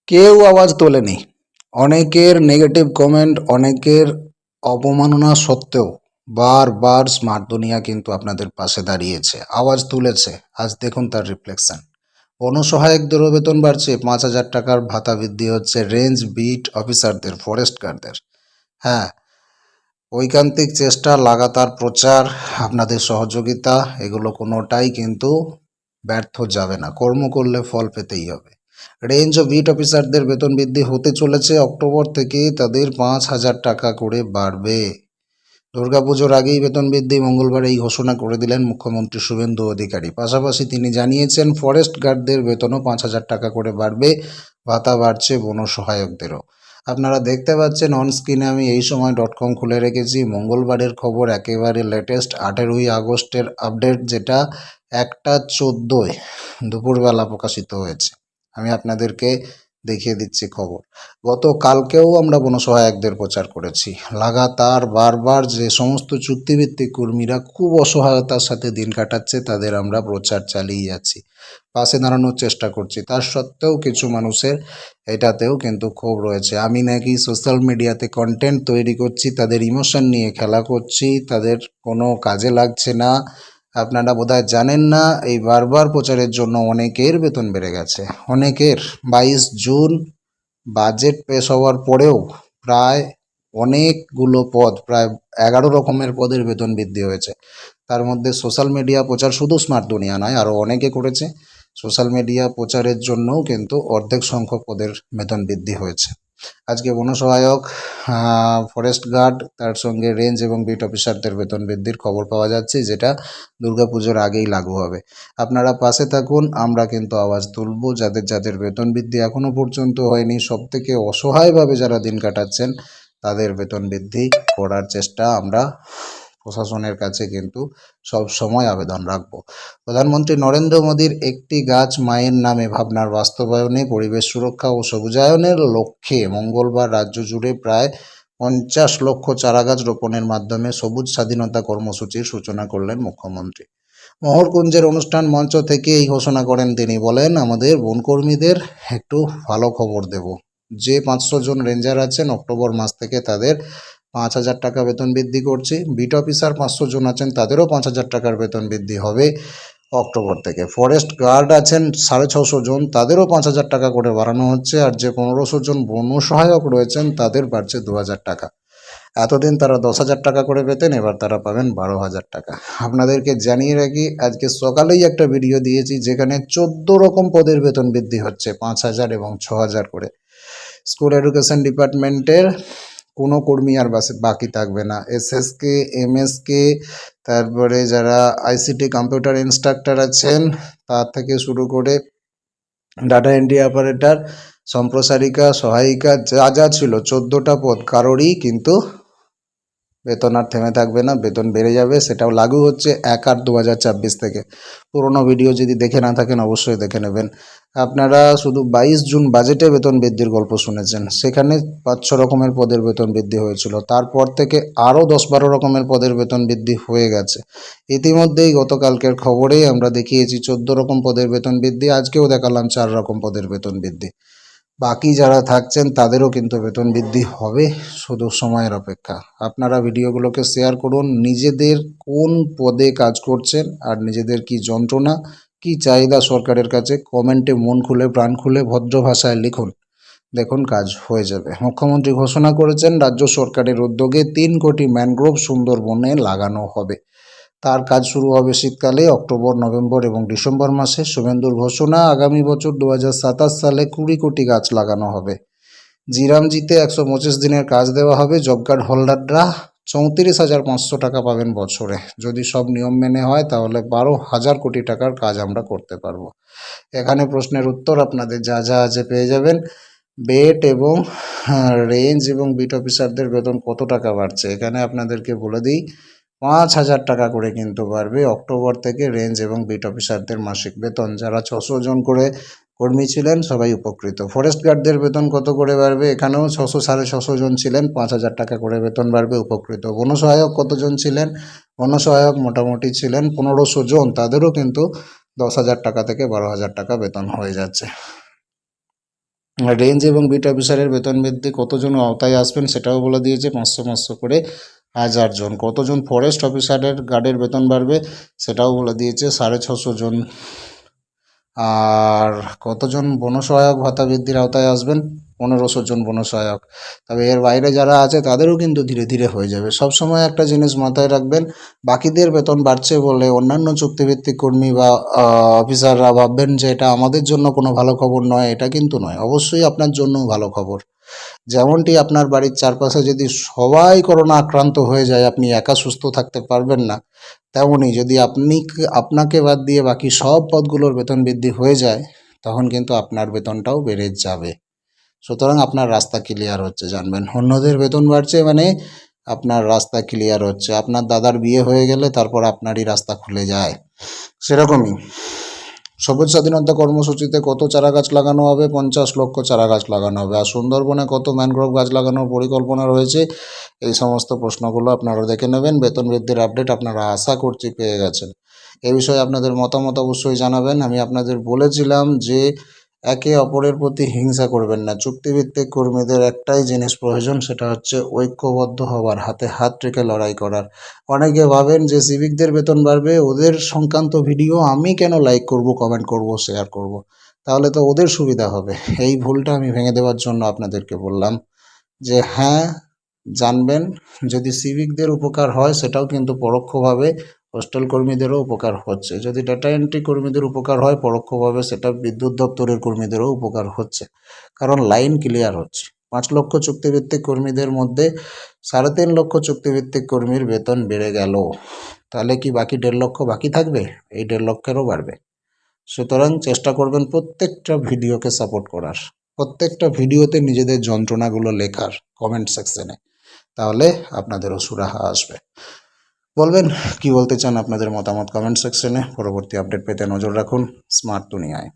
কেউ আওয়াজ তোলেনি। অনেকের নেগেটিভ কমেন্ট, অনেকের অবমাননা সত্ত্বেও বারবার স্মার্ট দুনিয়া কিন্তু আপনাদের পাশে দাঁড়িয়েছে, আওয়াজ তুলেছে। আজ দেখুন তার রিফ্লেকশন। বনসহায়কদেরও বেতন বাড়ছে, 5,000 টাকার ভাতা বৃদ্ধি হচ্ছে রেঞ্জ বিট অফিসারদের, ফরেস্ট গার্ডদের। হ্যাঁ, ঐকান্তিক চেষ্টা, লাগাতার প্রচার, আপনাদের সহযোগিতা, এগুলো কোনোটাই কিন্তু ব্যর্থ যাবে না। কর্ম করলে ফল পেতেই হবে। রেঞ্জ ও বিট অফিসারদের বেতন বৃদ্ধি হতে চলেছে। অক্টোবর থেকে তাদের 5,000 টাকা করে বাড়বে। দুর্গাপুজোর আগেই বেতন বৃদ্ধি, মঙ্গলবার এই ঘোষণা করে দিলেন মুখ্যমন্ত্রী শুভেন্দু অধিকারী। পাশাপাশি তিনি জানিয়েছেন ফরেস্ট গার্ডদের বেতনও 5,000 টাকা করে বাড়বে, ভাতা বাড়ছে বন সহায়কদেরও। আপনারা দেখতে পাচ্ছেন অন স্ক্রিনে আমি এই সময় .com খুলে রেখেছি। মঙ্গলবারের খবর, একেবারে লেটেস্ট 18ই আগস্টের আপডেট, যেটা 1টা 14 দুপুরবেলা প্রকাশিত হয়েছে। আমি আপনাদেরকে দেখিয়ে দিচ্ছি খবর। গতকালকেও আমরা বনসহায়কদের প্রচার করেছি। লাগাতার বারবার যে সমস্ত চুক্তিভিত্তিক কর্মীরা খুব অসহায়তার সাথে দিন কাটাচ্ছে, তাদের আমরা প্রচার চালিয়ে যাচ্ছি, পাশে দাঁড়ানোর চেষ্টা করছি। তার সত্ত্বেও কিছু মানুষের এটাতেও কিন্তু ক্ষোভ রয়েছে। আমি নাকি সোশ্যাল মিডিয়াতে কন্টেন্ট তৈরি করছি, তাদের ইমোশন নিয়ে খেলা করছি, তাদের কোনো কাজে লাগছে না। আপনারা বোধহয় জানেন না, এই বারবার প্রচারের জন্য অনেকের বেতন বেড়ে গেছে। অনেকের 22 জুন বাজেট পেশ হওয়ার পরেও প্রায় অনেকগুলো পদ, প্রায় 11 রকমের পদের বেতন বৃদ্ধি হয়েছে। তার মধ্যে সোশ্যাল মিডিয়া প্রচার শুধু স্মার্ট দুনিয়া নয়, আরও অনেকে করেছে। সোশ্যাল মিডিয়া প্রচারের জন্যও কিন্তু অর্ধেক সংখ্যক পদের বেতন বৃদ্ধি হয়েছে। আজকে বনসহায়ক, ফরেস্ট গার্ড, তার সঙ্গে রেঞ্জ এবং বিট অফিসারদের বেতন বৃদ্ধির খবর পাওয়া যাচ্ছে, যেটা দুর্গাপুজোর আগেই লাগু হবে। আপনারা পাশে থাকুন, আমরা কিন্তু আওয়াজ তুলব। যাদের যাদের বেতন বৃদ্ধি এখনও পর্যন্ত হয়নি, সবথেকে অসহায়ভাবে যারা দিন কাটাচ্ছেন, তাদের বেতন বৃদ্ধি করার চেষ্টা আমরা প্রশাসনের কাছে কিন্তু সব সময় আবেদন রাখব। প্রধানমন্ত্রী নরেন্দ্র মোদীর একটি গাছ মায়ের নামে ভাবনার বাস্তবায়নে পরিবেশ সুরক্ষা ও সবুজায়নের লক্ষ্যে মঙ্গলবার রাজ্য জুড়ে প্রায় 50 লক্ষ চারাগাছ রোপণের মাধ্যমে সবুজ স্বাধীনতা কর্মসূচির সূচনা করলেন মুখ্যমন্ত্রী। মোহরকুঞ্জের অনুষ্ঠান মঞ্চ থেকে এই ঘোষণা করেন তিনি। বলেন, আমাদের বনকর্মীদের একটু ভালো খবর দেব। যে 500 জন রেঞ্জার আছেন, অক্টোবর মাস থেকে তাদের 5,000 টাকা বেতন বৃদ্ধি করছি। বিট অফিসার 500 জন আছেন, তাদেরও 5,000 টাকার বেতন বৃদ্ধি হবে অক্টোবর থেকে। ফরেস্ট গার্ড আছেন 650 জন, তাদেরও 5,000 টাকা করে বাড়ানো হচ্ছে। আর যে 1500 জন বন সহায়ক রয়েছেন, তাদের বাড়ছে 2,000 টাকা। এতদিন তারা 10,000 টাকা করে পেতেন, এবার তারা পাবেন 12,000 টাকা। আপনাদেরকে জানিয়ে রাখি, আজকে সকালেই একটা ভিডিও দিয়েছি যেখানে 14 রকম পদের বেতন বৃদ্ধি হচ্ছে, 5,000 এবং 6,000 করে। স্কুল এডুকেশন ডিপার্টমেন্টের কোনো কর্মী আর বাকি থাকবে না। এসএসকে, এমএসকে, তারপরে যারা আইসিটি কম্পিউটার ইনস্ট্রাক্টর আছেন, তার থেকে শুরু করে ডাটা এন্ট্রি অপারেটর, সম্প্রসারিকা, সহায়িকা, যা যা ছিল 14টা পদ, কারোরই কিন্তু বেতন আর থেমে থাকবে না, বেতন বেড়ে যাবে। সেটাও লাগু হচ্ছে 1/8/2024 থেকে। পুরোনো ভিডিও যদি দেখে না থাকেন, অবশ্যই দেখে নেবেন। আপনারা শুধু 22 জুন বাজেটে বেতন বৃদ্ধির গল্প শুনেছেন, সেখানে 5-6 রকমের পদের বেতন বৃদ্ধি হয়েছিল। তারপর থেকে আরও 10-12 রকমের পদের বেতন বৃদ্ধি হয়ে গেছে। ইতিমধ্যেই গতকালকের খবরেই আমরা দেখিয়েছি 14 রকম পদের বেতন বৃদ্ধি, আজকেও দেখালাম 4 রকম পদের বেতন বৃদ্ধি। বাকি যারা থাকছেন তাদেরও কিন্তু বেতন বৃদ্ধি হবে, শুধু সময়ের অপেক্ষা। আপনারা ভিডিওগুলোকে শেয়ার করুন। নিজেদের কোন পদে কাজ করছেন আর নিজেদের কি যন্ত্রণা, কি চাহিদা সরকারের কাছে, কমেন্টে মন খুলে প্রাণ খুলে ভদ্র ভাষায় লিখুন। দেখুন, কাজ হয়ে যাবে। মুখ্যমন্ত্রী ঘোষণা করেছেন, রাজ্য সরকারের উদ্যোগে 3 কোটি ম্যানগ্রোভ সুন্দরবনে লাগানো হবে। তার কাজ শুরু হবে শীতকালে, অক্টোবর, নভেম্বর এবং ডিসেম্বর মাসে। শুভেন্দুর ঘোষণা, আগামী বছর 2027 সালে 20 কোটি গাছ লাগানো হবে। জিরামজিতে 125 দিনের কাজ দেওয়া হবে। জব কার্ড হোল্ডাররা 34,500 টাকা পাবেন বছরে। যদি সব নিয়ম মেনে হয়, তাহলে 12,000 কোটি টাকার কাজ আমরা করতে পারবো। এখানে প্রশ্নের উত্তর আপনাদের যা যা আছে পেয়ে যাবেন। বেট এবং রেঞ্জ এবং বিট অফিসারদের বেতন কত টাকা বাড়ছে, এখানে আপনাদেরকে বলে দিই, 5,000 টাকা করে কিন্তু বাড়বে অক্টোবর থেকে রেঞ্জ এবং বিট অফিসারদের মাসিক বেতন। যারা 600 জন করে কর্মী ছিলেন, সবাই উপকৃত। ফরেস্ট গার্ডদের বেতন কত করে বাড়বে, এখানেও 600-650 জন ছিলেন, 5,000 টাকা করে বেতন বাড়বে, উপকৃত। বনসহায়ক কতজন ছিলেন, বনসহায়ক মোটামুটি ছিলেন 1500 জন, তাদেরও কিন্তু 10,000 টাকা থেকে 12,000 টাকা বেতন হয়ে যাচ্ছে। রেঞ্জ এবং বিট অফিসারের বেতন বৃদ্ধি কতজন আওতায় আসবেন সেটাও বলে দিয়েছে, 500 করে 1000 জন। কতজন ফরেস্ট অফিসারের গার্ডের বেতন বাড়বে সেটাও বলে দিয়েছে, 650 জন। আর কতজন বনসহায়ক ভাতা বৃদ্ধির আওতায় আসবেন, 1500 জন বনসহায়ক। তবে এর বাইরে যারা আছে তাদেরও কিন্তু ধীরে ধীরে হয়ে যাবে। সবসময় একটা জিনিস মাথায় রাখবেন, বাকিদের বেতন বাড়ছে বলে অন্যান্য চুক্তিভিত্তিক কর্মী বা অফিসাররা ভাববেন যে এটা আমাদের জন্য কোনো ভালো খবর নয়, এটা কিন্তু নয়, অবশ্যই আপনার জন্যও ভালো খবর। যেমনটি আপনার বাড়ির চারপাশে যদি সবাই করোনা আক্রান্ত হয়ে যায়, আপনি একা সুস্থ থাকতে পারবেন না, তেমনই যদি আপনাকে বাদ দিয়ে বাকি সব পদগুলোর বেতন বৃদ্ধি হয়ে যায়, তখন কিন্তু আপনার বেতনটাও বেড়ে যাবে। সুতরাং আপনার রাস্তা ক্লিয়ার হচ্ছে, জানবেন। অন্যদের বেতন বাড়ছে মানে আপনার রাস্তা ক্লিয়ার হচ্ছে। আপনার দাদার বিয়ে হয়ে গেলে তারপর আপনারই রাস্তা খুলে যায়, সেরকমই। সবুজ স্বাধীনতা কর্মসূচিতে কত চারা গাছ লাগানো হবে, 50 লক্ষ চারা গাছ লাগানো হবে। আর সুন্দরবনে কত ম্যানগ্রোভ গাছ লাগানোর পরিকল্পনা রয়েছে, এই সমস্ত প্রশ্নগুলো আপনারা দেখে নেবেন। বেতন বৃদ্ধির আপডেট আপনারা আশা করছি পেয়ে গেছেন। এ বিষয়ে আপনাদের মতামত অবশ্যই জানাবেন। আমি আপনাদের বলেছিলাম যে একে অপরের প্রতি হিংসা করবেন না। চুক্তিভিত্তিক কর্মীদের একটাই জিনিস প্রয়োজন, সেটা হচ্ছে ঐক্যবদ্ধ হওয়ার, হাতে হাত রেখে লড়াই করার। অনেকে ভাবেন যে সিভিকদের বেতন বাড়বে, ওদের সংক্রান্ত ভিডিও আমি কেন লাইক করব, কমেন্ট করব, শেয়ার করব, তাহলে তো ওদের সুবিধা হবে। এই ভুলটা আমি ভেঙে দেওয়ার জন্য আপনাদেরকে বললাম যে হ্যাঁ, জানবেন, যদি সিভিকদের উপকার হয় সেটাও কিন্তু পরোক্ষভাবে হোস্টেল কর্মীদেরও উপকার হচ্ছে। যদি ডাটা এন্ট্রি কর্মীদের উপকার হয় পরোক্ষভাবে, সেটা বিদ্যুৎ দপ্তরের কর্মীদেরও উপকার হচ্ছে, কারণ লাইন ক্লিয়ার হচ্ছে। 5 লক্ষ চুক্তিভিত্তিক কর্মীদের মধ্যে 3.5 লক্ষ চুক্তিভিত্তিক কর্মীর বেতন বেড়ে গেল, তাহলে কি বাকি 1.5 লক্ষ বাকি থাকবে? এই 1.5 লক্ষেরও বাড়বে। সুতরাং চেষ্টা করবেন প্রত্যেকটা ভিডিওকে সাপোর্ট করার, প্রত্যেকটা ভিডিওতে নিজেদের যন্ত্রণাগুলো লেখার কমেন্ট সেকশনে, তাহলে আপনাদেরও সুরাহা আসবে। বলবেন কি বলতে চান, আপনাদের মতামত কমেন্ট সেকশনে। পরবর্তী আপডেট পেতে নজর রাখুন স্মার্ট দুনিয়ায়।